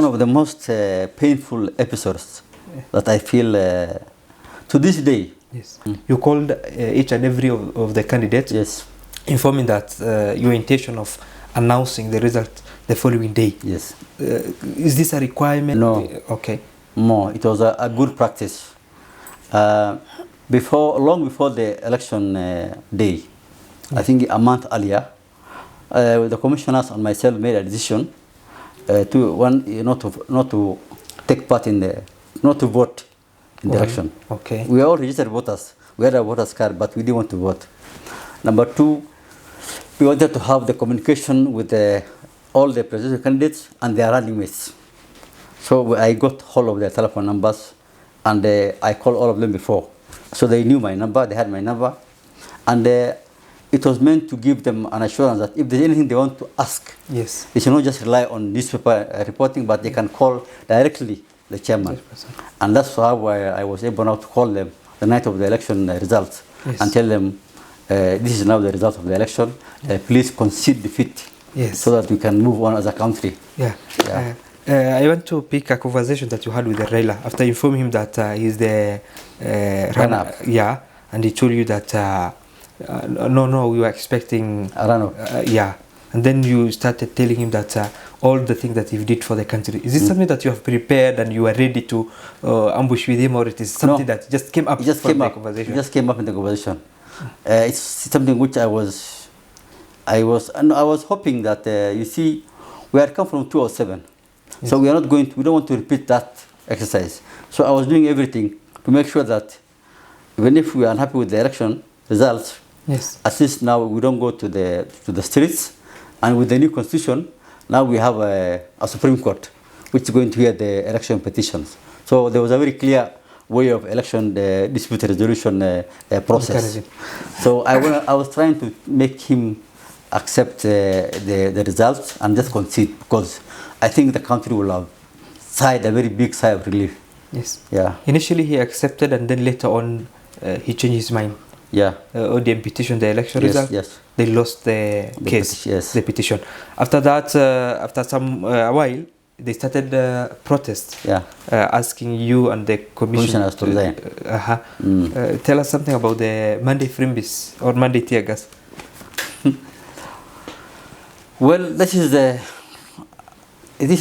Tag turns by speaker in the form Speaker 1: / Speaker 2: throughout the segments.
Speaker 1: one of the most painful episodes that I feel to this day.
Speaker 2: Yes. You called each and every of the candidates,
Speaker 1: Yes.
Speaker 2: informing that your intention of announcing the result the following day.
Speaker 1: Yes.
Speaker 2: Is this a requirement?
Speaker 1: No.
Speaker 2: Okay.
Speaker 1: No, it was a good practice. Long before the election day, I think a month earlier, the commissioners and myself made a decision not to take part in the, not to vote in the election.
Speaker 2: Okay.
Speaker 1: We are all registered voters. We had a voter's card, but we didn't want to vote. Number two, we wanted to have the communication with all the presidential candidates and their running mates. So I got hold of their telephone numbers, and I called all of them before. So they knew my number, they had my number, and it was meant to give them an assurance that if there's anything they want to ask,
Speaker 2: yes,
Speaker 1: they should not just rely on newspaper reporting, but they can call directly the chairman.
Speaker 2: 100%.
Speaker 1: And that's how I was able now to call them the night of the election results,
Speaker 2: yes,
Speaker 1: and tell them, this is now the result of the election, please concede defeat,
Speaker 2: yes,
Speaker 1: so that we can move on as a country.
Speaker 2: Yeah.
Speaker 1: Yeah.
Speaker 2: I want to pick a conversation that you had with Raila after informing him that he's the runner. Yeah, and he told you that no, we were expecting
Speaker 1: a runoff.
Speaker 2: Yeah, and then you started telling him that all the things that he did for the country. Is it something that you have prepared and you are ready to ambush with him, or it is something that just came up?
Speaker 1: It just came up. Conversation? It just came up in the conversation. It's something which I was hoping that you see, we had come from 2007. Yes. So we don't want to repeat that exercise. So I was doing everything to make sure that even if we are unhappy with the election results,
Speaker 2: yes,
Speaker 1: at least now we don't go to the streets. And with the new constitution, now we have a Supreme Court which is going to hear the election petitions. So there was a very clear way of election dispute resolution process. So I was trying to make him accept the results and just concede, because I think the country will have sighed a very big sigh of relief.
Speaker 2: Yes.
Speaker 1: Yeah.
Speaker 2: Initially he accepted, and then later on he changed his mind.
Speaker 1: Yeah.
Speaker 2: On the petition, the election result.
Speaker 1: Yes.
Speaker 2: They lost the case.
Speaker 1: Yes.
Speaker 2: The petition. After that, after some while, they started protest.
Speaker 1: Yeah.
Speaker 2: Asking you and the
Speaker 1: commissioners to resign.
Speaker 2: Tell us something about the Monday Frimbis or Monday tear gas.
Speaker 1: Well, this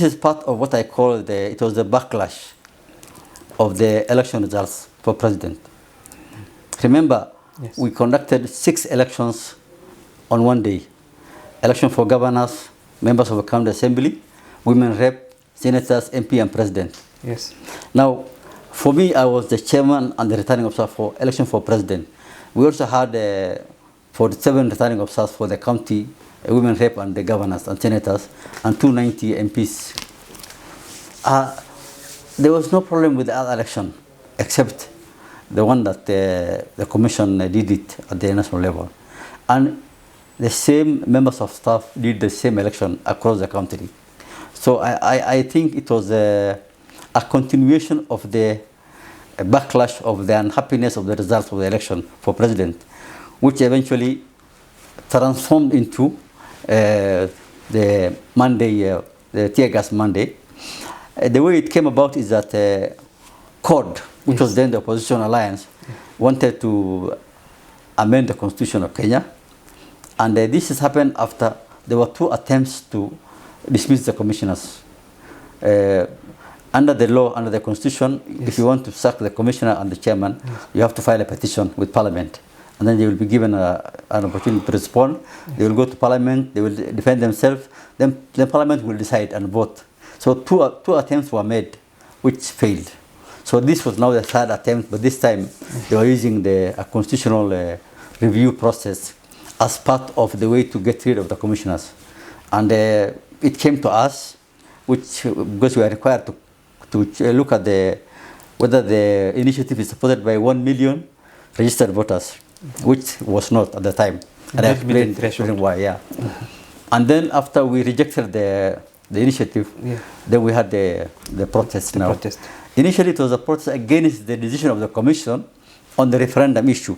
Speaker 1: is part of what I call it was the backlash of the election results for president. Remember, yes, we conducted 6 elections on one day. Election for governors, members of the county assembly, women rep, senators, MP, and president.
Speaker 2: Yes.
Speaker 1: Now, for me, I was the chairman and the returning officer for election for president. We also had 47 returning officers for the county, women rep, and the governors and senators, and 290 MPs. There was no problem with the other election, except the one that the commission did it at the national level. And the same members of staff did the same election across the country. So I think it was a continuation of the backlash of the unhappiness of the results of the election for president, which eventually transformed into the Monday, the tear gas Monday. The way it came about is that CORD, which was then the opposition alliance, wanted to amend the constitution of Kenya. And this has happened after there were 2 attempts to dismiss the commissioners. Under the law, under the constitution, if you want to sack the commissioner and the chairman, you have to file a petition with parliament. And then they will be given an opportunity to respond. They will go to parliament, they will defend themselves, then the parliament will decide and vote. So two attempts were made, which failed. So this was now the 3rd attempt, but this time they were using the constitutional review process as part of the way to get rid of the commissioners. And it came to us, because we are required to look at whether the initiative is supported by 1 million registered voters, which was not at the time. And I explained why, yeah. And then after we rejected the initiative, then we had the protest now.
Speaker 2: Protest.
Speaker 1: Initially, it was a protest against the decision of the commission on the referendum issue.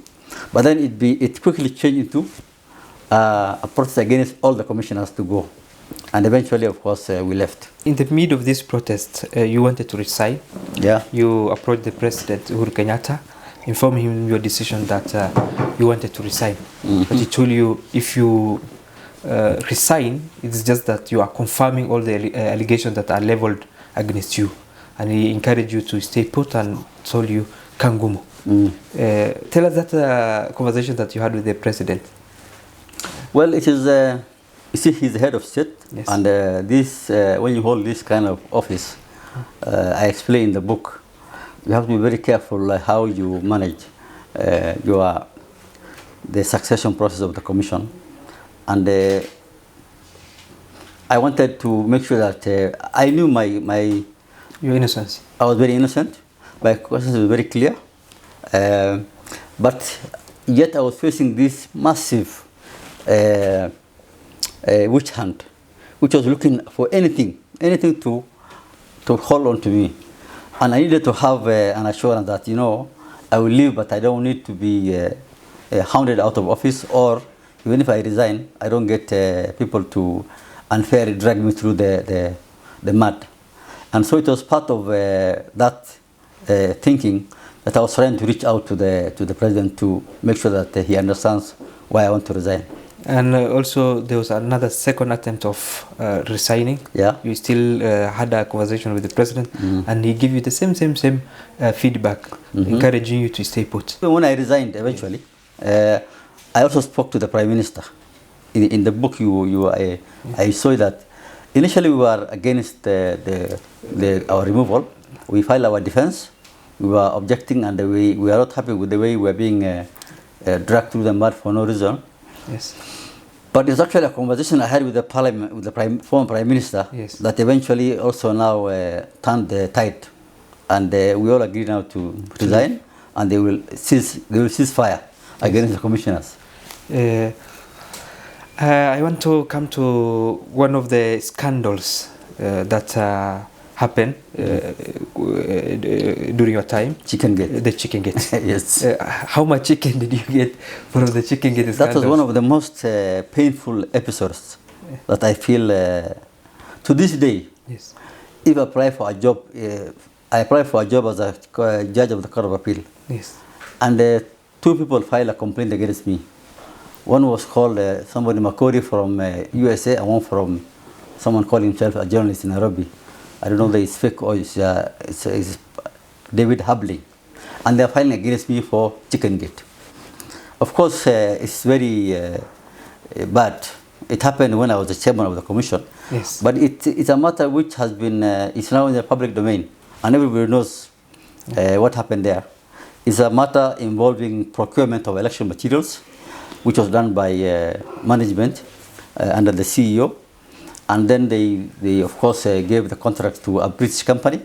Speaker 1: But then it quickly changed into a protest against all the commissioners to go. And eventually, of course, we left.
Speaker 2: In the middle of this protest, you wanted to resign.
Speaker 1: Yeah.
Speaker 2: You approached the president, Uhuru Kenyatta, informed him your decision that you wanted to resign. But he told you if you resign, it's just that you are confirming all the allegations that are leveled against you. And he encouraged you to stay put and told you, Kangumu. Tell us that conversation that you had with the president.
Speaker 1: Well, it is, you see, he's the head of state.
Speaker 2: Yes.
Speaker 1: And this, when you hold this kind of office, I explain in the book, you have to be very careful how you manage the succession process of the commission. And I wanted to make sure that I knew
Speaker 2: your innocence.
Speaker 1: I was very innocent. My conscience was very clear. But yet I was facing this massive witch hunt, which was looking for anything to hold on to me. And I needed to have an assurance that, you know, I will leave, but I don't need to be hounded out of office, or even if I resign, I don't get people to unfairly drag me through the mud. And so it was part of that thinking that I was trying to reach out to the president to make sure that he understands why I want to resign. And
Speaker 2: also there was another second attempt of resigning.
Speaker 1: Yeah.
Speaker 2: You still had a conversation with the president, and he gave you the same feedback, encouraging you to stay put.
Speaker 1: When I resigned eventually, I also spoke to the Prime Minister. In the book, I saw that initially we were against our removal. We filed our defense. We were objecting, and we were not happy with the way we were being dragged through the mud for no reason.
Speaker 2: Yes.
Speaker 1: But it's actually a conversation I had with the Parliament, with the former Prime Minister,
Speaker 2: yes,
Speaker 1: that eventually also now turned the tide, and we all agreed now to resign, and they will cease fire against the commissioners.
Speaker 2: I want to come to one of the scandals that happened during your time.
Speaker 1: Chickengate.
Speaker 2: The chickengate.
Speaker 1: Yes.
Speaker 2: How much chicken did you get from the chickengate scandals?
Speaker 1: That was one of the most painful episodes that I feel to this day.
Speaker 2: Yes.
Speaker 1: If I apply for a job, I applied for a job as a judge of the Court of Appeal.
Speaker 2: Yes.
Speaker 1: And two people filed a complaint against me. One was called somebody Makori from USA, and one from someone calling himself a journalist in Nairobi. I don't know whether it's fake or it's David Habley. And they're filing against me for chickengate. Of course, it's very bad. It happened when I was the chairman of the commission.
Speaker 2: Yes.
Speaker 1: But it's a matter which has been, it's now in the public domain, and everybody knows what happened there. It's a matter involving procurement of election materials, which was done by management under the CEO. And then they of course, gave the contract to a British company.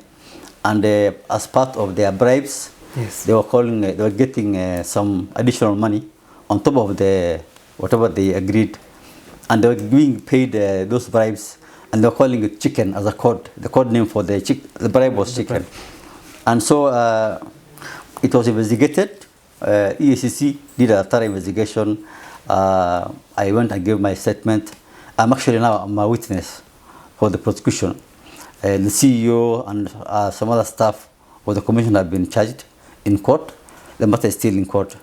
Speaker 1: And as part of their bribes,
Speaker 2: yes,
Speaker 1: they were getting some additional money on top of whatever they agreed. And they were being paid those bribes, and they were calling it chicken as a code. The code name for the bribe was chicken. And so it was investigated. EACC did a thorough investigation. I went and gave my statement. I'm actually now a witness for the prosecution. The CEO and some other staff of the commission have been charged in court. The matter is still in court.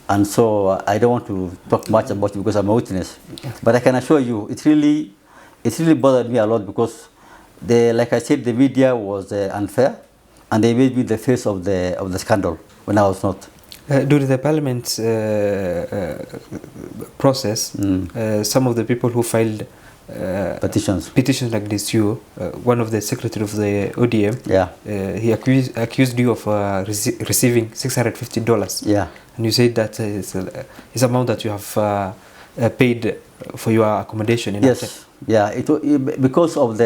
Speaker 1: And so I don't want to talk much about it because I'm a witness. But I can assure you, it really bothered me a lot because, like I said, the media was unfair, and they made me the face of the scandal when I was not.
Speaker 2: During the parliament process, some of the people who filed petitions like this, one of the secretary of the ODM, he accused you of receiving $650.
Speaker 1: Yeah.
Speaker 2: And you said that it's amount that you have paid for your accommodation in
Speaker 1: Yes. Yeah. Because of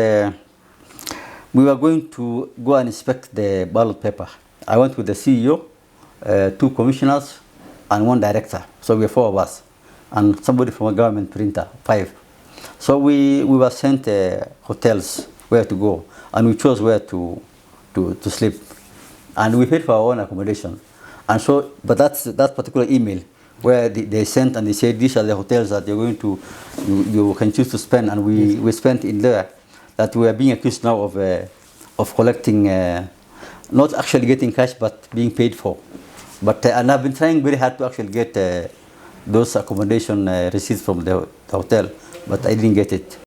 Speaker 1: we were going to go and inspect the ballot paper. I went with the CEO, 2 commissioners, and 1 director. So we were 4 of us, and somebody from a government printer, 5. So we were sent hotels where to go, and we chose where to sleep, and we paid for our own accommodation. And so, but that particular email where they sent and they said these are the hotels that you're going to, you can choose to spend, and we spent in there. That we are being accused now of collecting, not actually getting cash, but being paid for. But and I've been trying very hard to actually get those accommodation receipts from the hotel, but I didn't get it.